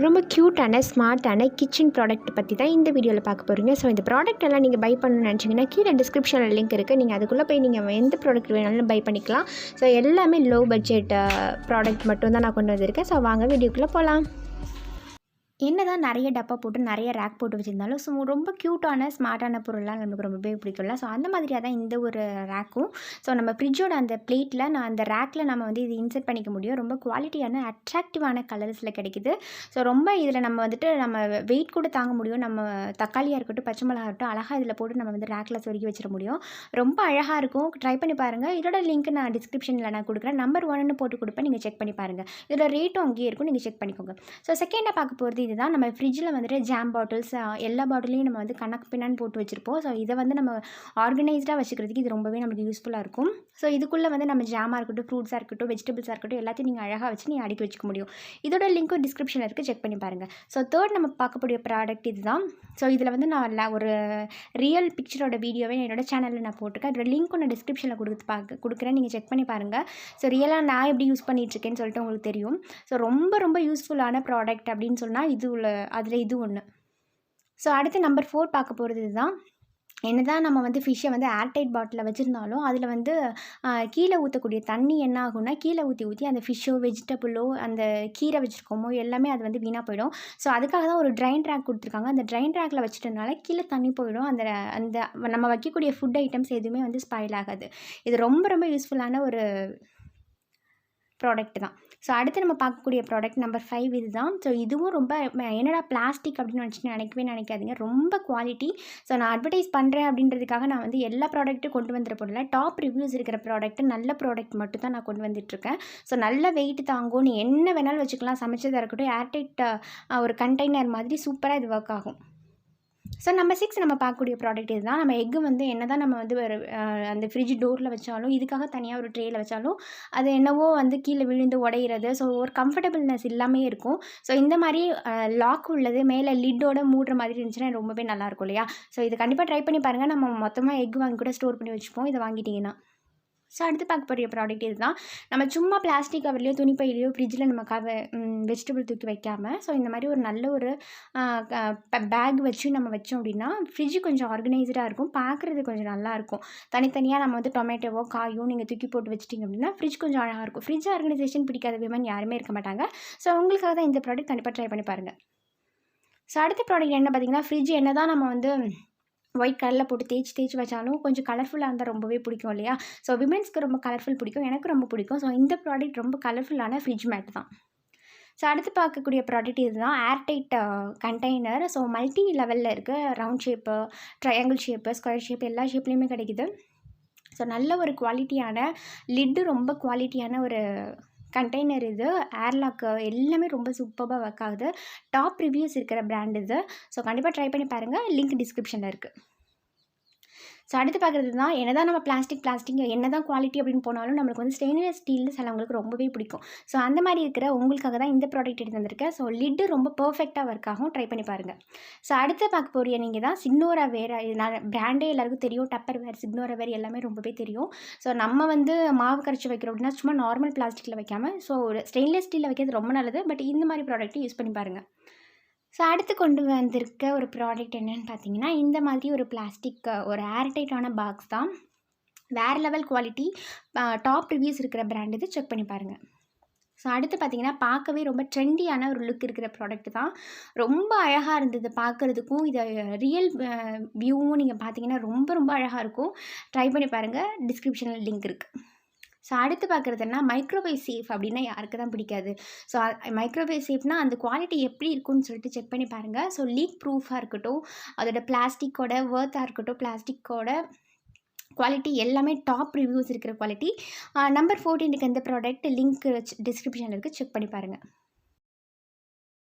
ரொம்ப க்யூட்டான ஸ்மார்ட்டான kitchen product பற்றி தான் இந்த வீடியோவில் பார்க்க போகிறீங்க. ஸோ இந்த ப்ராடக்ட் எல்லாம் நீங்கள் பை பண்ணணும்னு நினச்சிங்கன்னா கீழே டிஸ்கிரிப்ஷனில் லிங்க் இருக்குது. நீங்கள் அதுக்குள்ளே போய் நீங்கள் எந்த ப்ராடக்ட் வேணாலும் பை பண்ணிக்கலாம். ஸோ எல்லாமே லோ பட்ஜெட் ப்ராடக்ட் மட்டும் தான் நான் கொண்டு வந்திருக்கேன். ஸோ வாங்க வீடியோக்குள்ளே போகலாம். என்ன தான் நிறைய டப்பா போட்டு நிறைய ரேக் போட்டு வச்சுருந்தாலும் ஸோ ரொம்ப க்யூட்டான ஸ்மார்ட்டான பொருள்லாம் நமக்கு ரொம்பவே பிடிக்கும்ல. ஸோ அந்த மாதிரியாக தான் இந்த ஒரு ரேக்கும். ஸோ நம்ம ஃப்ரிட்ஜோட அந்த பிளேட்டில் நான் அந்த ரேக்கில் நம்ம வந்து இது இன்செர்ட் பண்ணிக்க முடியும். ரொம்ப குவாலிட்டியான அட்ராக்டிவான கலர்ஸில் கிடைக்குது. ஸோ ரொம்ப இதில் நம்ம வந்துட்டு நம்ம வெயிட் கூட தாங்க முடியும். நம்ம தக்காளியாக இருக்கட்டும், பச்சை மிளகா இருக்கட்டும், அழகாக இதில் போட்டு நம்ம வந்து ரேக்கில் சொருகி வச்சிட முடியும். ரொம்ப அழகாக இருக்கும். ட்ரை பண்ணி பாருங்கள். இதோட லிங்க் நான் டிஸ்கிரிப்ஷனில் நான் கொடுக்குறேன். நம்பர் 1ன்னு போட்டு கொடுப்பேன். நீங்கள் செக் பண்ணி பாருங்கள். இதோட ரேட்டும் அங்கேயே இருக்கும். நீங்கள் செக் பண்ணிக்கோங்க. ஸோ செகண்டாக பார்க்க போகிறது இதுதான். நம்ம ஃப்ரிட்ஜில் வந்துட்டு ஜாம் பாட்டில்ஸ் எல்லா பாட்டிலையும் நம்ம வந்து கணக்கு பின்னான்னு போட்டு வச்சுருப்போம். ஸோ இதை வந்து நம்ம ஆர்கனைஸ்டாக வச்சுக்கிறதுக்கு இது ரொம்பவே நமக்கு யூஸ்ஃபுல்லாக இருக்கும். ஸோ இதுக்குள்ளே வந்து நம்ம ஜாமாக இருக்கட்டும், ஃப்ரூட்ஸாக இருக்கட்டும், வெஜிடபிள்ஸாக இருக்கட்டும், எல்லாத்தையும் நீங்கள் அழகாக வச்சு நீங்கள் அடுக்கி வச்சுக்க முடியும். இதோட லிங்க்கும் டிஸ்கிரிப்ஷனில் இருக்குது. செக் பண்ணி பாருங்கள். ஸோ தேர்ட் நம்ம பார்க்கக்கூடிய ப்ராடக்ட் இதுதான். ஸோ இதில் வந்து நான் ஒரு ரியல் பிக்சரோட வீடியோவே என்னோட சேனலில் நான் போட்டிருக்கேன். அதோட லிங்க்கும் நான் டிஸ்கிரிப்ஷனில் கொடுக்குறேன். நீங்கள் செக் பண்ணி பாருங்கள். ஸோ ரியலாக நான் எப்படி யூஸ் பண்ணிகிட்ருக்கேன்னு சொல்லிட்டு உங்களுக்கு தெரியும். ஸோ ரொம்ப யூஸ்ஃபுல்லான ப்ராடக்ட் அப்படின்னு சொன்னால் அதில் இது ஒன்று. ஸோ அடுத்து நம்பர் 4 பார்க்க போகிறது இதுதான். என்ன தான் நம்ம வந்து ஃபிஷ்ஷை வந்து ஏர்டைட் பாட்டிலில் வச்சுருந்தாலும் அதில் வந்து கீழே ஊற்றக்கூடிய தண்ணி என்ன ஆகும்னா கீழே ஊற்றி அந்த ஃபிஷ்ஷோ வெஜிடபிளோ அந்த கீரை வச்சுருக்கோமோ எல்லாமே அது வந்து வீணாக போயிடும். ஸோ அதுக்காக தான் ஒரு ட்ரைன் ட்ராக் கொடுத்துருக்காங்க. அந்த ட்ரைன் ட்ராக்கில் வச்சுட்டனால கீழே தண்ணி போயிடும். அந்த அந்த நம்ம வைக்கக்கூடிய ஃபுட் ஐட்டம்ஸ் எதுவுமே வந்து ஸ்பாயில் ஆகாது. இது ரொம்ப யூஸ்ஃபுல்லான ஒரு ப்ராடக்ட் தான். ஸோ அடுத்து நம்ம பார்க்கக்கூடிய ப்ராடக்ட் நம்பர் 5 இது தான். ஸோ இதுவும் ரொம்ப என்னடா பிளாஸ்டிக் அப்படின்னு நினைக்காதீங்க. ரொம்ப குவாலிட்டி. ஸோ நான் அட்வர்டைஸ் பண்ணுறேன் அப்படின்றதுக்காக நான் வந்து எல்லா ப்ராடக்ட்டும் கொண்டு வந்துட போடல. டாப் ரிவ்யூஸ் இருக்கிற ப்ராடக்ட், நல்ல ப்ராடக்ட் மட்டும் தான் நான் கொண்டு வந்துட்டுருக்கேன். ஸோ நல்ல வெயிட் தாங்கும். நீ என்ன வேணாலும் வச்சுக்கலாம். சமைச்சதாக இருக்கட்டும், ஏர்டைட் ஒரு கண்டெய்னர் மாதிரி சூப்பராக இது ஒர்க் ஆகும். ஸோ நம்பர் 6 நம்ம பார்க்கக்கூடிய ப்ராடக்ட் இதுதான். நம்ம எக்கு வந்து என்ன தான் நம்ம வந்து அந்த ஃப்ரிட்ஜ் டோரில் வச்சாலும், இதுக்காக தனியாக ஒரு ட்ரேயில் வச்சாலும் அது என்னவோ வந்து கீழே விழுந்து உடையிறது. ஸோ ஒரு கம்ஃபர்டபுள்னஸ் இல்லாமே இருக்கும். ஸோ இந்த மாதிரி லாக் உள்ளது மேலே லிட்டோட மூடுற மாதிரி இருந்துச்சுன்னா ரொம்பவே நல்லாயிருக்கும் இல்லையா? ஸோ இது கண்டிப்பாக ட்ரை பண்ணி பாருங்கள். நம்ம மொத்தமாக எக் வாங்கி கூட ஸ்டோர் பண்ணி வச்சுப்போம் இதை வாங்கிட்டிங்கன்னா. ஸோ அடுத்து பார்க்க போகிற ப்ராடக்ட் இதுதான். நம்ம சும்மா பிளாஸ்டிக் கவர்லையோ துணிப்பையிலையோ ஃப்ரிட்ஜில் நம்ம வெஜிடபிள் தூக்கி வைக்காமல் ஸோ இந்த மாதிரி ஒரு நல்ல ஒரு பேக் வச்சு நம்ம வச்சோம் அப்படின்னா ஃப்ரிட்ஜ் கொஞ்சம் ஆர்கனைஸ்டாக இருக்கும். பார்க்குறது கொஞ்சம் நல்லாயிருக்கும். தனித்தனியாக நம்ம வந்து டொமேட்டோவோ காயோ நீங்கள் தூக்கி போட்டு வச்சிட்டிங்க அப்படின்னா ஃப்ரிட்ஜ் கொஞ்சம் அழகாக இருக்கும். ஃப்ரிட்ஜ் ஆர்கனைசேஷன் பிடிக்காத விமன் யாருமே இருக்க மாட்டாங்க. ஸோ உங்களுக்காக தான் இந்த ப்ராடக்ட் கண்டிப்பாக ட்ரை பண்ணி பாருங்கள். ஸோ அடுத்த ப்ராடக்ட் என்ன பார்த்தீங்கன்னா, ஃப்ரிட்ஜ் என்ன தான் நம்ம வந்து ஒயிட் கலரில் போட்டு தேய்ச்சி வச்சாலும் கொஞ்சம் கலர்ஃபுல்லாக இருந்தால் ரொம்பவே பிடிக்கும் இல்லையா? ஸோ விமென்ஸ்க்கு ரொம்ப கலர்ஃபுல் பிடிக்கும். எனக்கு ரொம்ப பிடிக்கும். ஸோ இந்த ப்ராடக்ட் ரொம்ப கலர்ஃபுல்லான ஃப்ரிட்ஜ் மேட் தான். ஸோ அடுத்து பார்க்கக்கூடிய ப்ராடக்ட் இதுதான். Airtight container. ஸோ மல்டி லெவலில் இருக்குது. Round shape, triangle shape, square shape எல்லா ஷேப்லேயுமே கிடைக்குது. ஸோ நல்ல ஒரு குவாலிட்டியான லிட்டு, ரொம்ப குவாலிட்டியான ஒரு கண்டெய்னர் இது. ஏர்லாக்கு எல்லாமே ரொம்ப சூப்பராக ஒர்க் ஆகுது. டாப் ரிவ்யூஸ் இருக்கிற பிராண்ட் இது. ஸோ கண்டிப்பாக ட்ரை பண்ணி பாருங்கள். லிங்க் டிஸ்கிரிப்ஷனில் இருக்குது. ஸோ அடுத்து பார்க்குறது தான். என்ன தான் நம்ம பிளாஸ்டிக் என்ன தான் குவாலிட்டி அப்படின்னு போனாலும் நம்மளுக்கு வந்து ஸ்டெயின்லெஸ் ஸ்டீல் சிலவங்களுக்கு ரொம்பவே பிடிக்கும். ஸோ அந்த மாதிரி இருக்கிற உங்களுக்காக தான் இந்த ப்ராடக்ட் எடுத்து வந்திருக்கேன். ஸோ லிட்டு ரொம்ப பர்ஃபெக்டாக ஒர்க் ஆகும். ட்ரை பண்ணி பாருங்கள். ஸோ அடுத்து பார்க்க போகிற நீங்கள் தான் சிக்னோரா வேர். நான் பிராண்டே எல்லாருக்கும் தெரியும். டப்பர் வேர், சிக்னோரா வேர் எல்லாமே ரொம்பவே தெரியும். ஸோ நம்ம வந்து மாவு கரைச்சி வைக்கிறோம் அப்படின்னா சும்மா நார்மல் பிளாஸ்டிக்கில் வைக்காமல் ஸோ ஒரு ஸ்டெயின்லெஸ் ஸ்டீலில் வைக்கிறது ரொம்ப நல்லது. பட் இந்த மாதிரி ப்ராடக்ட்டை யூஸ் பண்ணி பாருங்கள். ஸோ அடுத்து கொண்டு வந்திருக்க ஒரு ப்ராடக்ட் என்னென்னு பார்த்தீங்கன்னா, இந்த மாதிரி ஒரு பிளாஸ்டிக் ஒரு ஏர்டைட்டான பாக்ஸ் தான். வேறு லெவல் குவாலிட்டி, டாப் ரிவ்யூஸ் இருக்கிற பிராண்ட் இது. செக் பண்ணி பாருங்கள். ஸோ அடுத்து பார்த்தீங்கன்னா, பார்க்கவே ரொம்ப ட்ரெண்டியான ஒரு லுக் இருக்கிற ப்ராடக்ட் தான். ரொம்ப அழகாக இருந்தது பார்க்குறதுக்கும். இதை ரியல் வியூவும் நீங்கள் பார்த்தீங்கன்னா ரொம்ப அழகாக இருக்கும். ட்ரை பண்ணி பாருங்கள். டிஸ்கிரிப்ஷனில் லிங்க் இருக்குது. ஸோ அடுத்து பார்க்குறதுனா மைக்ரோவேவ் சேஃப் அப்படின்னா யாருக்கு தான் பிடிக்காது? ஸோ மைக்ரோவேவ் சேஃப்னால் அந்த குவாலிட்டி எப்படி இருக்குன்னு சொல்லிட்டு செக் பண்ணி பாருங்கள். ஸோ லீக் ப்ரூஃபாக இருக்கட்டும், அதோட பிளாஸ்டிக்கோட ஒர்த்தாக இருக்கட்டும், பிளாஸ்டிக்கோட குவாலிட்டி எல்லாமே டாப் ரிவ்யூஸ் இருக்கிற குவாலிட்டி. நம்பர் 14க்கு இந்த ப்ராடக்ட் லிங்க் டிஸ்கிரிப்ஷனில் இருக்குது. செக் பண்ணி பாருங்கள்.